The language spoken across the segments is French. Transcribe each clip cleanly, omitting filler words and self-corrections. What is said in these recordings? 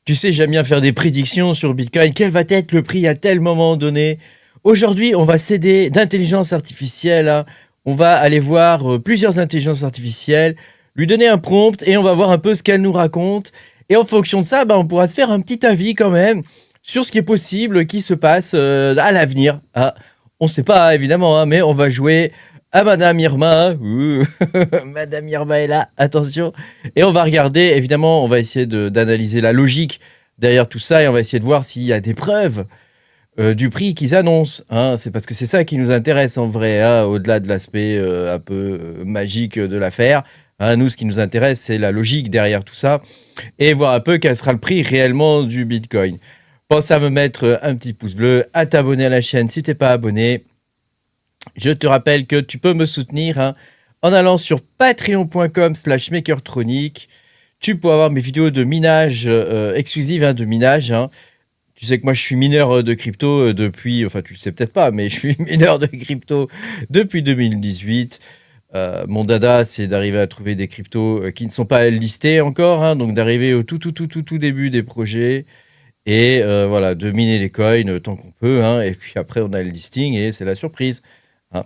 Tu sais, j'aime bien faire des prédictions sur Bitcoin. Quel va être le prix à tel moment donné? Aujourd'hui, on va s'aider d'intelligence artificielle, hein. On va aller voir plusieurs intelligences artificielles, lui donner un prompt et on va voir un peu ce qu'elle nous raconte. Et en fonction de ça, on pourra se faire un petit avis quand même sur ce qui est possible qui se passe à l'avenir, hein. On ne sait pas évidemment, hein, mais on va jouer à Madame Irma. Ouh. Madame Irma est là, attention. Et on va regarder, évidemment, on va essayer d'analyser la logique derrière tout ça et on va essayer de voir s'il y a des preuves du prix qu'ils annoncent, hein. C'est parce que c'est ça qui nous intéresse en vrai, hein, au-delà de l'aspect un peu magique de l'affaire, hein. Nous, ce qui nous intéresse, c'est la logique derrière tout ça et voir un peu quel sera le prix réellement du Bitcoin. Pense à me mettre un petit pouce bleu, à t'abonner à la chaîne si t'es pas abonné. Je te rappelle que tu peux me soutenir, hein, en allant sur patreon.com/makertronic. Tu peux avoir mes vidéos de minage exclusives, hein, de minage, hein. Tu sais que moi je suis mineur de crypto depuis, enfin tu le sais peut-être pas, mais je suis mineur de crypto depuis 2018. Mon dada, c'est d'arriver à trouver des cryptos qui ne sont pas listés encore, hein, donc d'arriver au tout début des projets et voilà, de miner les coins tant qu'on peut, hein, et puis après on a le listing et c'est la surprise, hein.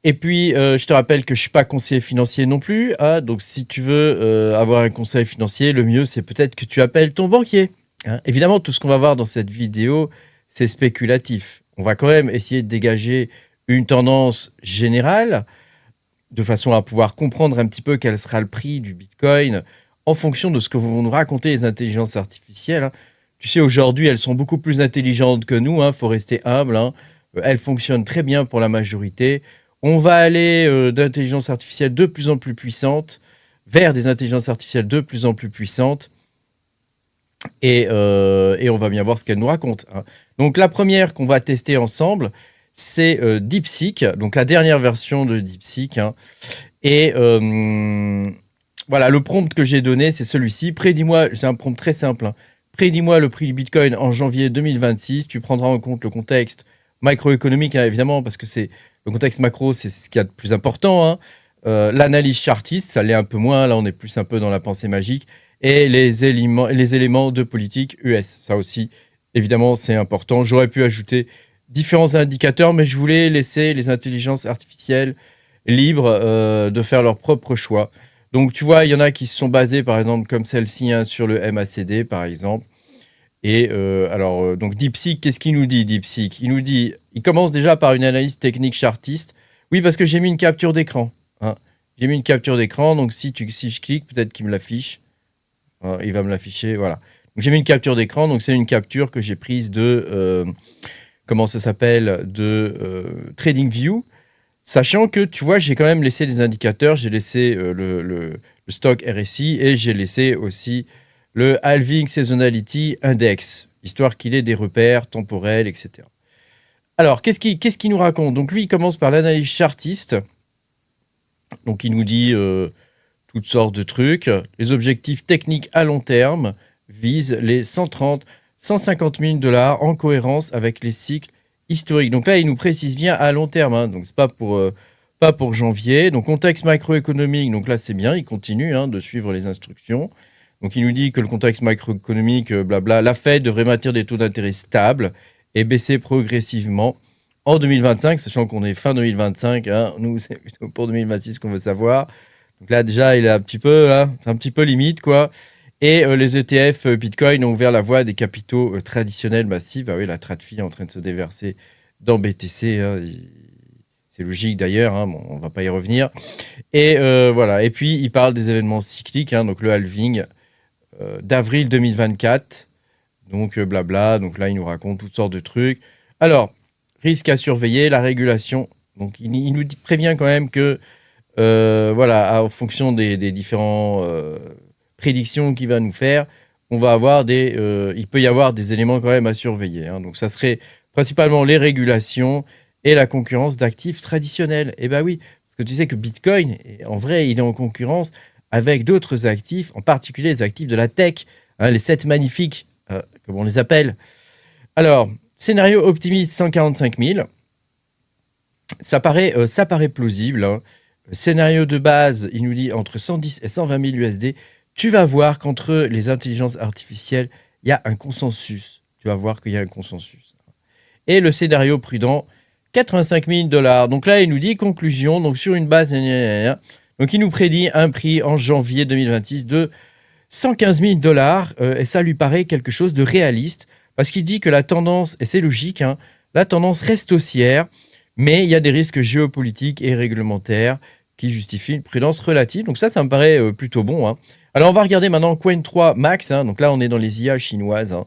Et puis, je te rappelle que je ne suis pas conseiller financier non plus, hein, donc si tu veux avoir un conseil financier, le mieux c'est peut-être que tu appelles ton banquier, hein. Évidemment, tout ce qu'on va voir dans cette vidéo, c'est spéculatif. On va quand même essayer de dégager une tendance générale, de façon à pouvoir comprendre un petit peu quel sera le prix du Bitcoin en fonction de ce que vont nous raconter les intelligences artificielles, hein. Tu sais, aujourd'hui, elles sont beaucoup plus intelligentes que nous, hein, faut rester humble, hein. Elles fonctionnent très bien pour la majorité. On va aller d'intelligence artificielle de plus en plus puissante vers des intelligences artificielles de plus en plus puissantes. Et on va bien voir ce qu'elle nous raconte, hein. Donc la première qu'on va tester ensemble, c'est DeepSeek, donc la dernière version de DeepSeek, hein. Et voilà, le prompt que j'ai donné, c'est celui-ci. Prédis-moi, c'est un prompt très simple, hein. Prédis-moi le prix du Bitcoin en janvier 2026. Tu prendras en compte le contexte macroéconomique, hein, évidemment, parce que c'est le contexte macro, c'est ce qu'il y a de plus important, hein. L'analyse chartiste, ça l'est un peu moins. Là, on est plus un peu dans la pensée magique. Et les éléments de politique US. Ça aussi, évidemment, c'est important. J'aurais pu ajouter différents indicateurs, mais je voulais laisser les intelligences artificielles libres de faire leur propre choix. Donc, tu vois, il y en a qui se sont basés, par exemple, comme celle-ci, hein, sur le MACD, par exemple. Et donc DeepSeek, qu'est-ce qu'il nous dit, DeepSeek? Il commence déjà par une analyse technique chartiste. Oui, parce que j'ai mis une capture d'écran, hein. J'ai mis une capture d'écran, donc si je clique, peut-être qu'il me l'affiche. Il va me l'afficher, voilà. Donc, j'ai mis une capture d'écran, donc c'est une capture que j'ai prise de, comment ça s'appelle, de TradingView, sachant que, tu vois, j'ai quand même laissé des indicateurs, j'ai laissé le stock RSI et j'ai laissé aussi le Halving Seasonality Index, histoire qu'il ait des repères temporels, etc. Alors, qu'est-ce qu'il nous raconte? Donc lui, il commence par l'analyse chartiste, donc il nous dit toutes sortes de trucs. Les objectifs techniques à long terme visent les 130, 150 000 $ en cohérence avec les cycles historiques. Donc là, il nous précise bien à long terme, hein. Donc c'est pas pour janvier. Donc contexte macroéconomique, donc là c'est bien, il continue, hein, de suivre les instructions. Donc il nous dit que le contexte macroéconomique, blabla, la Fed devrait maintenir des taux d'intérêt stables et baisser progressivement en 2025, sachant qu'on est fin 2025, hein. Nous, c'est plutôt pour 2026 qu'on veut savoir. Donc là, déjà, il est un petit peu, hein, c'est un petit peu limite, quoi. Et les ETF Bitcoin ont ouvert la voie des capitaux traditionnels massifs. Ah oui, la TradFi est en train de se déverser dans BTC, hein. C'est logique d'ailleurs, hein, bon, on ne va pas y revenir. Et voilà. Et puis, il parle des événements cycliques, hein, donc le halving d'avril 2024. Donc, blabla. Donc là, il nous raconte toutes sortes de trucs. Alors, risque à surveiller, la régulation. Donc, il nous prévient quand même que voilà, en fonction des différentes prédictions qu'il va nous faire, il peut y avoir des éléments quand même à surveiller, hein. Donc ça serait principalement les régulations et la concurrence d'actifs traditionnels. Et bah oui, parce que tu sais que Bitcoin, en vrai, il est en concurrence avec d'autres actifs, en particulier les actifs de la tech, hein, les 7 magnifiques, comme on les appelle. Alors, scénario optimiste 145 000. Ça paraît plausible, hein. Scénario de base, il nous dit entre 110 et 120 000 USD. tu vas voir qu'entre les intelligences artificielles, il y a un consensus. Tu vas voir qu'il y a un consensus. Et le scénario prudent, 85 000 $. Donc là, il nous dit conclusion, donc sur une base... Donc il nous prédit un prix en janvier 2026 de 115 000 $, et ça lui paraît quelque chose de réaliste, parce qu'il dit que la tendance, et c'est logique, hein, la tendance reste haussière, mais il y a des risques géopolitiques et réglementaires qui justifient une prudence relative. Donc ça me paraît plutôt bon. Hein. Alors on va regarder maintenant Qwen 3 Max, hein, donc là on est dans les IA chinoises. Hein.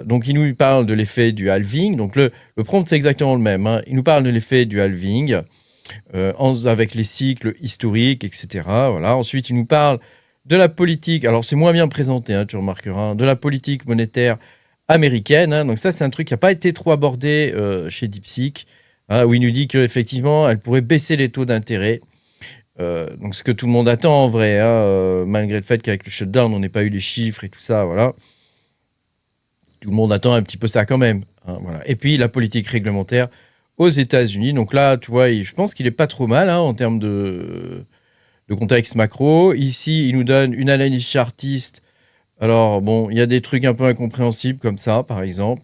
Donc il nous parle de l'effet du halving, donc le prompt c'est exactement le même. Hein. Il nous parle de l'effet du halving, avec les cycles historiques, etc. Voilà. Ensuite il nous parle de la politique, alors c'est moins bien présenté, hein, tu remarqueras, hein, de la politique monétaire américaine. Hein, donc ça, c'est un truc qui n'a pas été trop abordé chez DeepSeek, hein, où il nous dit qu'effectivement, elle pourrait baisser les taux d'intérêt. Donc ce que tout le monde attend en vrai, hein, malgré le fait qu'avec le shutdown, on n'ait pas eu les chiffres et tout ça, voilà. Tout le monde attend un petit peu ça quand même. Hein, voilà. Et puis la politique réglementaire aux États-Unis. Donc là, tu vois, je pense qu'il est pas trop mal, hein, en termes de contexte macro. Ici, il nous donne une analyse chartiste. Alors, bon, il y a des trucs un peu incompréhensibles comme ça, par exemple.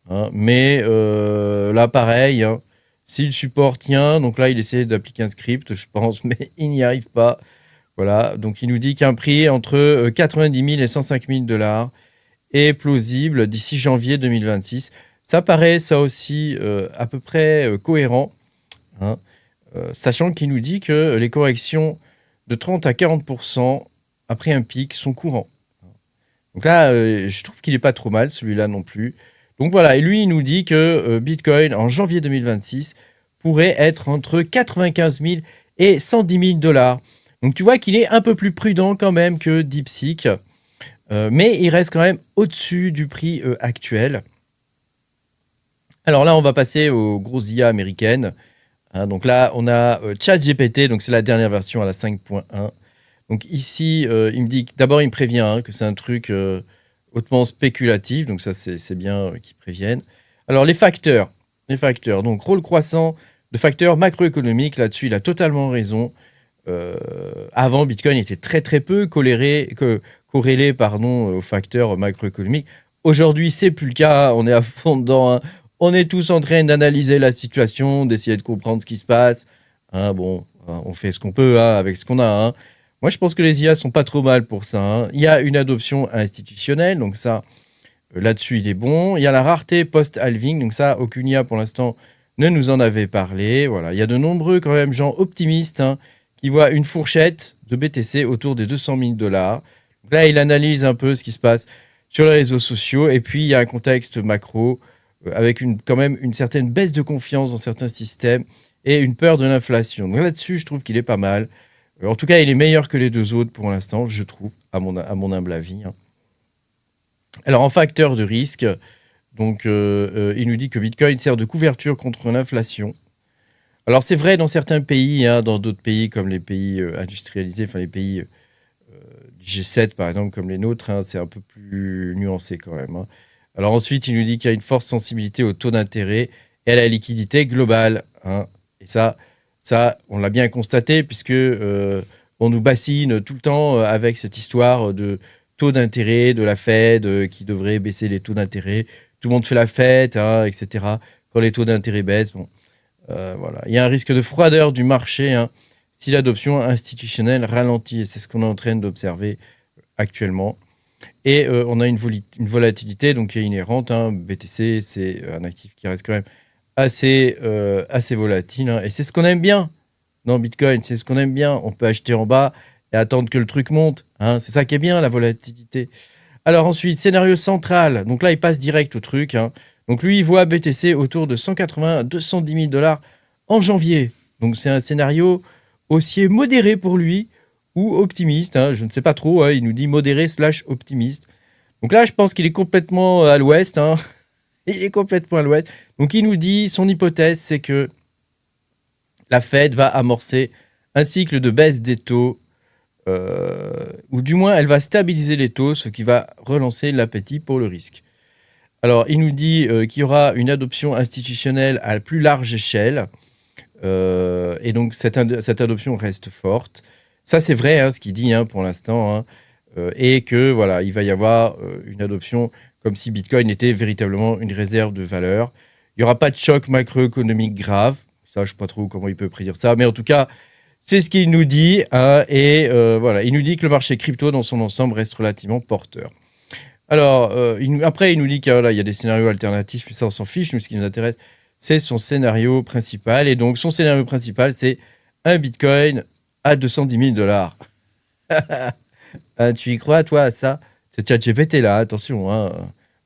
Hein, mais là, pareil, hein, si le support tient, donc là, il essaie d'appliquer un script, je pense, mais il n'y arrive pas. Voilà, donc il nous dit qu'un prix entre 90 000 et 105 000 $ est plausible d'ici janvier 2026. Ça paraît, ça aussi, à peu près cohérent, hein, sachant qu'il nous dit que les corrections de 30 à 40% après un pic sont courants. Donc là, je trouve qu'il n'est pas trop mal, celui-là non plus. Donc voilà, et lui, il nous dit que Bitcoin, en janvier 2026, pourrait être entre 95 000 et 110 000 $. Donc tu vois qu'il est un peu plus prudent quand même que DeepSeek, mais il reste quand même au-dessus du prix actuel. Alors là, on va passer aux grosses IA américaines. Hein, donc là, on a ChatGPT, donc c'est la dernière version à la 5.1. Donc ici, il me dit, d'abord il me prévient, hein, que c'est un truc hautement spéculatif, donc ça c'est bien qu'ils préviennent. Alors les facteurs, donc rôle croissant de facteurs macroéconomiques, là-dessus il a totalement raison. Avant, Bitcoin était très très peu corrélé aux facteurs macroéconomiques. Aujourd'hui, c'est plus le cas, on est à fond dedans. Hein. On est tous en train d'analyser la situation, d'essayer de comprendre ce qui se passe. Hein, bon, on fait ce qu'on peut, hein, avec ce qu'on a. Hein. Moi, je pense que les IA sont pas trop mal pour ça. Hein. Il y a une adoption institutionnelle, donc ça, là-dessus, il est bon. Il y a la rareté post-halving, donc ça, aucune IA pour l'instant ne nous en avait parlé. Voilà. Il y a de nombreux quand même gens optimistes, hein, qui voient une fourchette de BTC autour des 200 000 $. Donc là, il analyse un peu ce qui se passe sur les réseaux sociaux. Et puis, il y a un contexte macro avec quand même une certaine baisse de confiance dans certains systèmes et une peur de l'inflation. Donc là-dessus, je trouve qu'il est pas mal. En tout cas, il est meilleur que les deux autres pour l'instant, je trouve, à mon humble avis. Hein. Alors, en facteur de risque, donc, il nous dit que Bitcoin sert de couverture contre l'inflation. Alors, c'est vrai dans certains pays, hein, dans d'autres pays comme les pays industrialisés, enfin les pays du G7 par exemple, comme les nôtres, hein, c'est un peu plus nuancé quand même. Hein. Alors ensuite, il nous dit qu'il y a une forte sensibilité au taux d'intérêt et à la liquidité globale. Hein. Et ça, on l'a bien constaté puisque on nous bassine tout le temps avec cette histoire de taux d'intérêt de la Fed qui devrait baisser les taux d'intérêt. Tout le monde fait la fête, hein, etc. Quand les taux d'intérêt baissent, bon, voilà. Il y a un risque de froideur du marché, hein, si l'adoption institutionnelle ralentit. Et c'est ce qu'on est en train d'observer actuellement. Et on a une volatilité donc, qui est inhérente. Hein. BTC, c'est un actif qui reste quand même assez volatile. Hein. Et c'est ce qu'on aime bien dans Bitcoin. C'est ce qu'on aime bien. On peut acheter en bas et attendre que le truc monte. Hein. C'est ça qui est bien, la volatilité. Alors ensuite, scénario central. Donc là, il passe direct au truc. Hein. Donc lui, il voit BTC autour de 180 à 210 000 $ en janvier. Donc c'est un scénario haussier modéré pour lui ou optimiste. Hein. Je ne sais pas trop. Hein. Il nous dit modéré / optimiste. Donc là, je pense qu'il est complètement à l'ouest. Hein. Il est complètement à l'ouest. Donc il nous dit, son hypothèse, c'est que la Fed va amorcer un cycle de baisse des taux, ou du moins elle va stabiliser les taux, ce qui va relancer l'appétit pour le risque. Alors il nous dit qu'il y aura une adoption institutionnelle à plus large échelle, et donc cette adoption reste forte. Ça c'est vrai, hein, ce qu'il dit, hein, pour l'instant. Hein. et que voilà, il va y avoir une adoption comme si Bitcoin était véritablement une réserve de valeur. Il n'y aura pas de choc macroéconomique grave. Ça, je ne sais pas trop comment il peut prédire ça, mais en tout cas, c'est ce qu'il nous dit. Hein, et voilà, il nous dit que le marché crypto dans son ensemble reste relativement porteur. Alors, après, il nous dit qu'il y a des scénarios alternatifs, mais ça, on s'en fiche. Nous, ce qui nous intéresse, c'est son scénario principal. Et donc, son scénario principal, c'est un Bitcoin à 210 000 $. Tu y crois, toi, à ça? C'est ChatGPT, là, attention. Hein.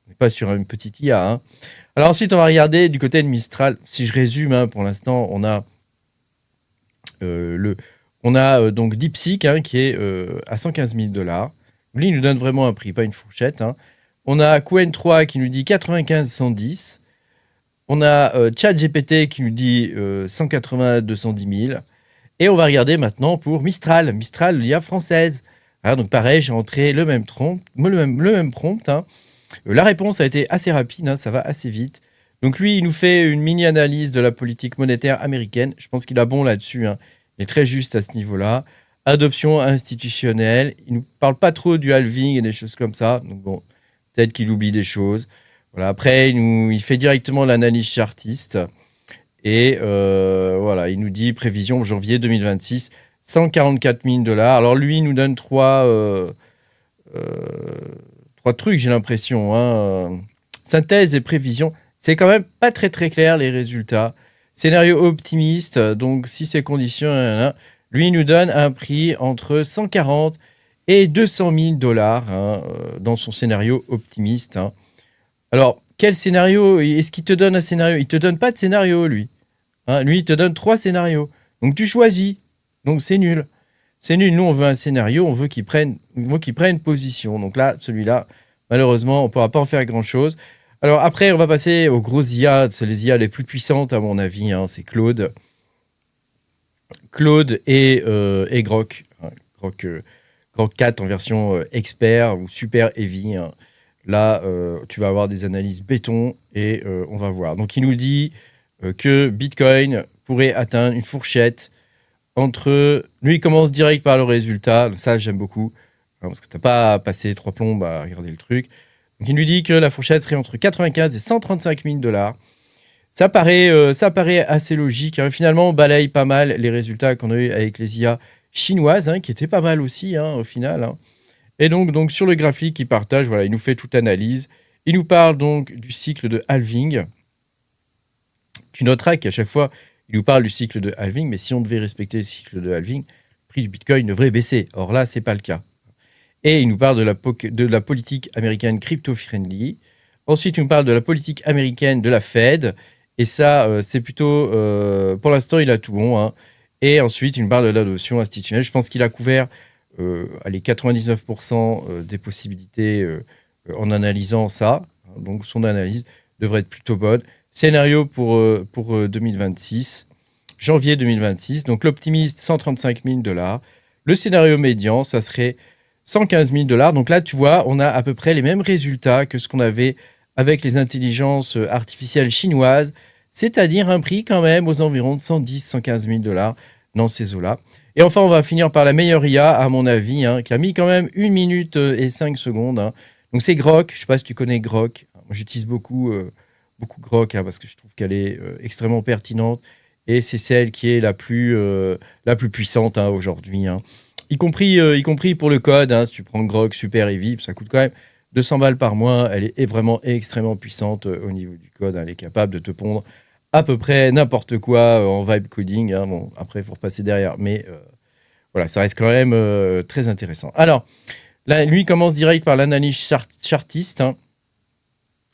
On n'est pas sur une petite IA. Hein. Alors ensuite, on va regarder du côté de Mistral. Si je résume, hein, pour l'instant, on a donc DeepSeek hein, qui est à 115 000 $. Lui, il nous donne vraiment un prix, pas une fourchette. Hein. On a Qwen3 qui nous dit 95-110. On a ChatGPT qui nous dit 180-210 000. Et on va regarder maintenant pour Mistral. Mistral, l'IA française. Alors, donc pareil, j'ai entré le même prompt. Hein. La réponse a été assez rapide, hein, ça va assez vite. Donc lui, il nous fait une mini-analyse de la politique monétaire américaine. Je pense qu'il a bon là-dessus. Hein. Il est très juste à ce niveau-là. Adoption institutionnelle. Il ne nous parle pas trop du halving et des choses comme ça. Donc bon, peut-être qu'il oublie des choses. Voilà. Après, il fait directement l'analyse chartiste. Et voilà, il nous dit prévision janvier 2026, 144 000 $. Alors lui, il nous donne trois trucs, j'ai l'impression. Hein. Synthèse et prévision. C'est quand même pas très très clair les résultats. Scénario optimiste, donc si ces conditions, lui il nous donne un prix entre 140 et 200 000 $ hein, dans son scénario optimiste. Hein. Alors, quel scénario? Est-ce qu'il te donne un scénario? Il te donne pas de scénario, lui. Hein, lui, il te donne 3 scénarios. Donc tu choisis. Donc c'est nul. C'est nul. Nous, on veut un scénario, on veut qu'il prenne position. Donc là, celui-là, malheureusement, on ne pourra pas en faire grand-chose. Alors après, on va passer aux gros IA. C'est les IA les plus puissantes, à mon avis. Hein, c'est Claude et Grok. Hein, Grok 4 en version expert ou super heavy. Hein. Là, tu vas avoir des analyses béton et on va voir. Donc, il nous dit que Bitcoin pourrait atteindre une fourchette entre... Lui, il commence direct par le résultat. Donc ça, j'aime beaucoup. Hein, parce que tu n'as pas passé 3 plombes à regarder le truc. Donc, il nous dit que la fourchette serait entre 95 et 135 000 $. Ça paraît assez logique. Hein. Finalement, on balaye pas mal les résultats qu'on a eu avec les IA chinoises, hein, qui étaient pas mal aussi, hein, au final. Hein. Et donc, sur le graphique qu'il partage, voilà, il nous fait toute analyse. Il nous parle donc du cycle de halving. Tu noteras qu'à chaque fois, il nous parle du cycle de halving, mais si on devait respecter le cycle de halving, le prix du Bitcoin devrait baisser. Or là, ce n'est pas le cas. Et il nous parle de la politique américaine crypto-friendly. Ensuite, il nous parle de la politique américaine de la Fed. Et ça, c'est plutôt... pour l'instant, il a tout bon. Hein. Et ensuite, il nous parle de l'adoption institutionnelle. Je pense qu'il a couvert les 99% des possibilités en analysant ça. Donc, son analyse devrait être plutôt bonne. Scénario pour 2026, janvier 2026. Donc, l'optimiste, 135 000 $. Le scénario médian, ça serait 115 000 $. Donc là, tu vois, on a à peu près les mêmes résultats que ce qu'on avait avec les intelligences artificielles chinoises, c'est-à-dire un prix quand même aux environs de 110-115 000 $, dans ces eaux-là. Et enfin, on va finir par la meilleure IA, à mon avis, hein, qui a mis quand même 1 minute et 5 secondes. Hein. Donc c'est Grok, je ne sais pas si tu connais Grok. Moi, j'utilise beaucoup Grok, hein, parce que je trouve qu'elle est extrêmement pertinente, et c'est celle qui est la plus puissante hein, aujourd'hui. Hein. Y compris pour le code, hein, si tu prends Grok Super Heavy, ça coûte quand même 200 balles par mois, elle est vraiment extrêmement puissante au niveau du code, hein, elle est capable de te pondre à peu près n'importe quoi en vibe coding. Hein. Bon, après, il faut repasser derrière, mais voilà, ça reste quand même très intéressant. Alors, là, lui, il commence direct par l'analyse chartiste. Hein.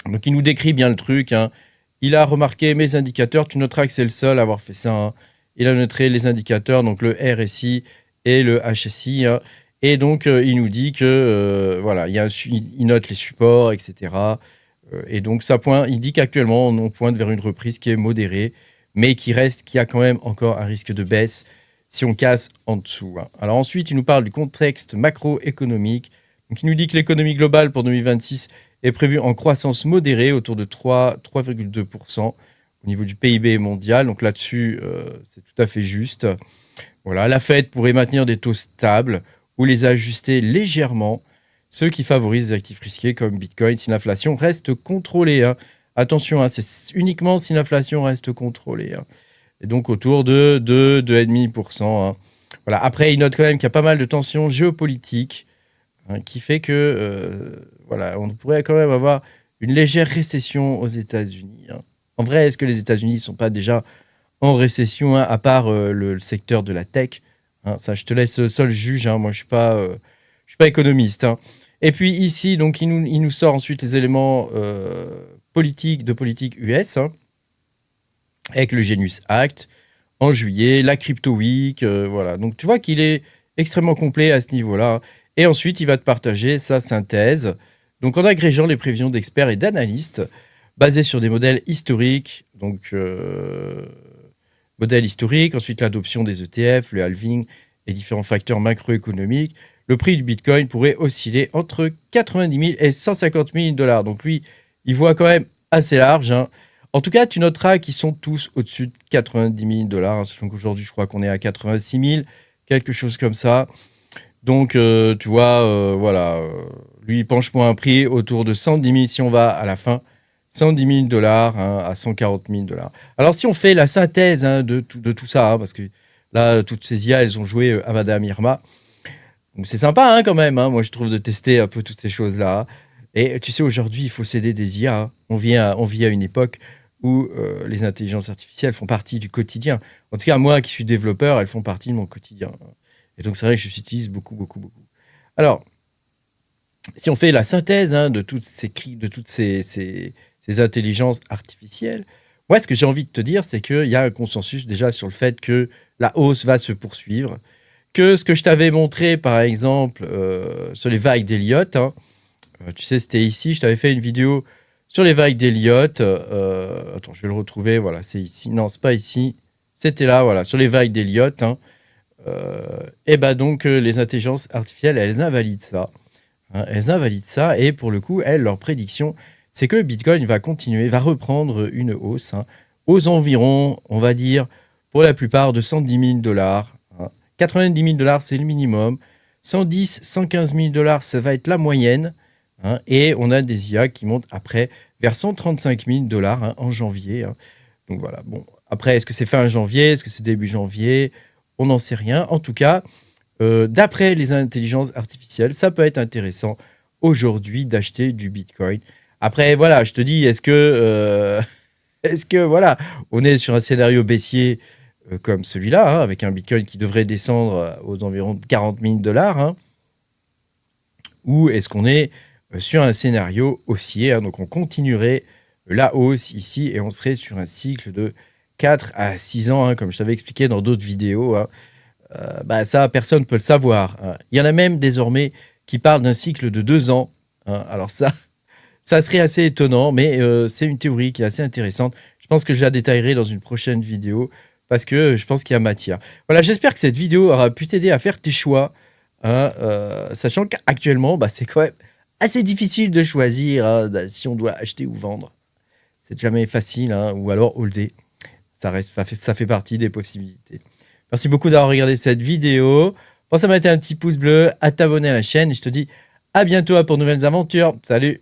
Donc, il nous décrit bien le truc. Hein. Il a remarqué mes indicateurs. Tu noteras que c'est le seul à avoir fait ça. Hein. Il a noté les indicateurs, donc le RSI et le HSI. Hein. Et donc, il nous dit que, voilà, il note les supports, etc. Et donc, il dit qu'actuellement, on pointe vers une reprise qui est modérée, mais qui a quand même encore un risque de baisse si on casse en dessous. Hein. Alors ensuite, il nous parle du contexte macroéconomique. Donc, il nous dit que l'économie globale pour 2026 est prévue en croissance modérée, autour de 3,2% au niveau du PIB mondial. Donc là-dessus, c'est tout à fait juste. Voilà, la Fed pourrait maintenir des taux stables ou les ajuster légèrement. ce qui favorise les actifs risqués comme Bitcoin si l'inflation reste contrôlée. Hein. Attention, hein, c'est uniquement si l'inflation reste contrôlée. Hein. Et donc autour de 2,5%. Hein. Voilà. Après, il note quand même qu'il y a pas mal de tensions géopolitiques hein, qui fait que voilà, on pourrait quand même avoir une légère récession aux États-Unis. Hein. En vrai, est-ce que les États-Unis ne sont pas déjà en récession, hein, à part le secteur de la tech hein, ça, je te laisse seul juge. Hein, moi, je suis pas économiste. Hein. Et puis ici, donc, il nous sort ensuite les éléments de politique US, hein, avec le Genius Act en juillet, la Crypto Week, voilà. Donc tu vois qu'il est extrêmement complet à ce niveau-là. Hein. Et ensuite, il va te partager sa synthèse, donc en agrégeant les prévisions d'experts et d'analystes basées sur des modèles historiques, donc modèle historique, ensuite l'adoption des ETF, le halving et différents facteurs macroéconomiques. Le prix du Bitcoin pourrait osciller entre 90 000 et 150 000 $. Donc lui, il voit quand même assez large. Hein. En tout cas, tu noteras qu'ils sont tous au-dessus de 90 000 $. Hein, sachant qu'aujourd'hui, je crois qu'on est à 86 000, quelque chose comme ça. Donc, tu vois, voilà. Lui, il penche pour un prix autour de 110 000 si on va à la fin. 110 000 $ hein, à 140 000 $. Alors, si on fait la synthèse hein, de tout ça, hein, parce que là, toutes ces IA, elles ont joué à Madame Irma. Donc, c'est sympa hein, quand même. Hein, moi, je trouve de tester un peu toutes ces choses-là. Et tu sais, aujourd'hui, il faut céder des IA. Hein. On vit à une époque où les intelligences artificielles font partie du quotidien. En tout cas, moi qui suis développeur, elles font partie de mon quotidien. Et donc, c'est vrai que je les utilise beaucoup, beaucoup, beaucoup. Alors, si on fait la synthèse hein, de toutes ces intelligences artificielles, moi, ce que j'ai envie de te dire, c'est qu'il y a un consensus déjà sur le fait que la hausse va se poursuivre, que ce que je t'avais montré, par exemple, sur les vagues d'Elliott, hein, tu sais, c'était ici, je t'avais fait une vidéo sur les vagues d'Elliott. Attends, je vais le retrouver, voilà, c'est ici. Non, c'est pas ici. C'était là, voilà, sur les vagues d'Elliott. Hein. Et bah donc, les intelligences artificielles, elles invalident ça. Hein, elles invalident ça, et pour le coup, leur prédiction, c'est que le Bitcoin va continuer, va reprendre une hausse hein, aux environs, on va dire, pour la plupart, de 110 000 $. Hein. 90 000 $, c'est le minimum. 110, 115 000 $, ça va être la moyenne. Hein, et on a des IA qui montent après vers 135 000 $ hein, en janvier. Hein. Donc voilà, bon. Après, est-ce que c'est fin janvier? Est-ce que c'est début janvier? On n'en sait rien. En tout cas, d'après les intelligences artificielles, ça peut être intéressant aujourd'hui d'acheter du Bitcoin. Après, voilà, je te dis, est-ce que voilà, on est sur un scénario baissier comme celui-là, hein, avec un Bitcoin qui devrait descendre aux environs de 40 000 $, hein, ou est-ce qu'on est sur un scénario haussier, hein, donc on continuerait la hausse ici et on serait sur un cycle de 4 à 6 ans, hein, comme je t'avais expliqué dans d'autres vidéos. Hein. Bah ça, personne ne peut le savoir. Hein. Il y en a même désormais qui parlent d'un cycle de 2 ans. Hein. Alors ça serait assez étonnant, mais c'est une théorie qui est assez intéressante. Je pense que je la détaillerai dans une prochaine vidéo parce que je pense qu'il y a matière. Voilà, j'espère que cette vidéo aura pu t'aider à faire tes choix, hein, sachant qu'actuellement, bah, c'est quand même assez difficile de choisir hein, si on doit acheter ou vendre. C'est jamais facile, hein, ou alors holder. Ça fait partie des possibilités. Merci beaucoup d'avoir regardé cette vidéo. Pense à mettre un petit pouce bleu, à t'abonner à la chaîne et je te dis à bientôt pour de nouvelles aventures. Salut!